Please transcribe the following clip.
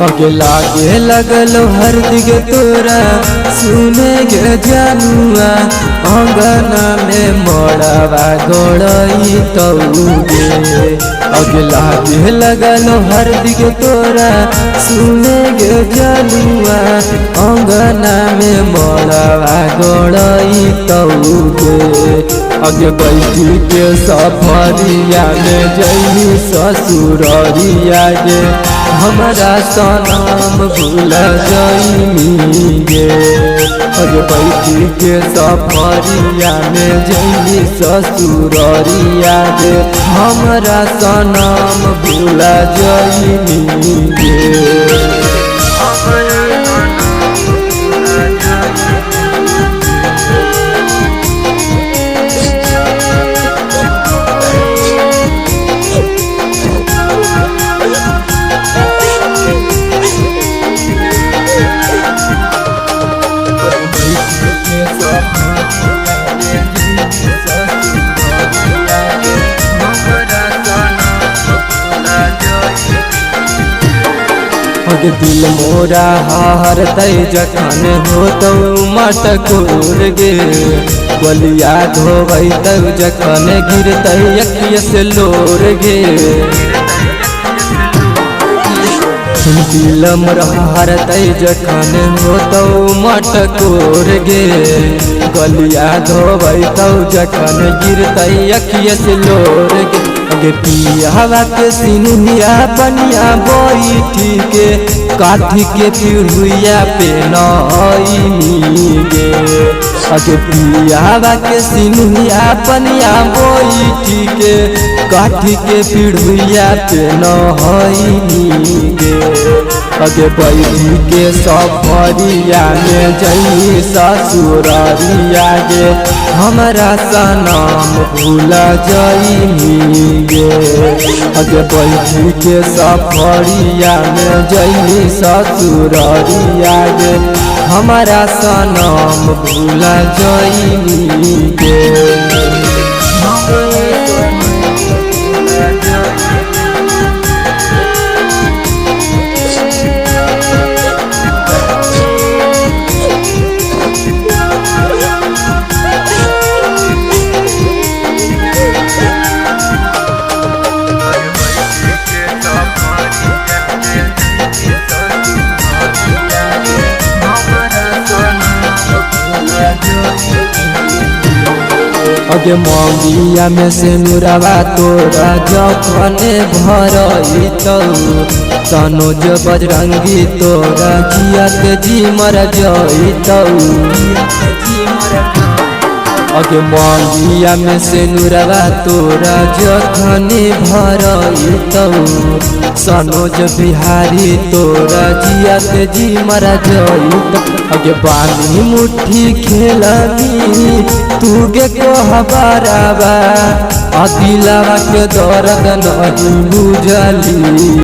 अगे लागे लगल हर दिगे तोरा सुने गे जानुआ अंगना में मोड़वा गोड़ई तौगे। अगे लागे लगल हर दिगे तोरा सुने गे जानुआ अंगना में मोड़वा गोड़ई तौगे। अगे बैठी के सफरिया में जई ससुररिया गे हमारा सनम भूल जाई गे। अगे बैठी के सफरिया में जई ससुररिया गे हमारा सनम भूल जाई गे। दिल मोरा हारते जखन हो तो मटकोर गे गलिया धोबै तब जखन गिरते अखिया से लोर गे। दिल मोरा हारते जखन हो तो मटकोर गे गलिया धोबै तब जखन गिरते अखिया से लोर गे। अगे पियावा के सिनुहिया बनिया बैठी के काठी के पिढ़ुआ पे नई गे। अगे पियावा के सिनुहिया बनिया बैठी के काठी के पिढ़ुआ पे नई गे। अगे बैठी के सफरिया में जई ससुररिया गे हमारा सनम भूल जाई गे। अगे बैठी के सफरिया में जई ससुररिया गे हमारा सनम भूल जाई गे। अगे मंगिया में से नुरवा तोरा जखने भरई तनोज बजरंगी तोरा जियत जी मर जई। अगे मंगिया में से नुरवा तोरा जखने भरई सनोज बिहारी तोरा जियत जी मर जई। अगे बानी मुट्ठी खेलनी तू गे को हबाराबा दिलवा के दर्द नहीं बुझली।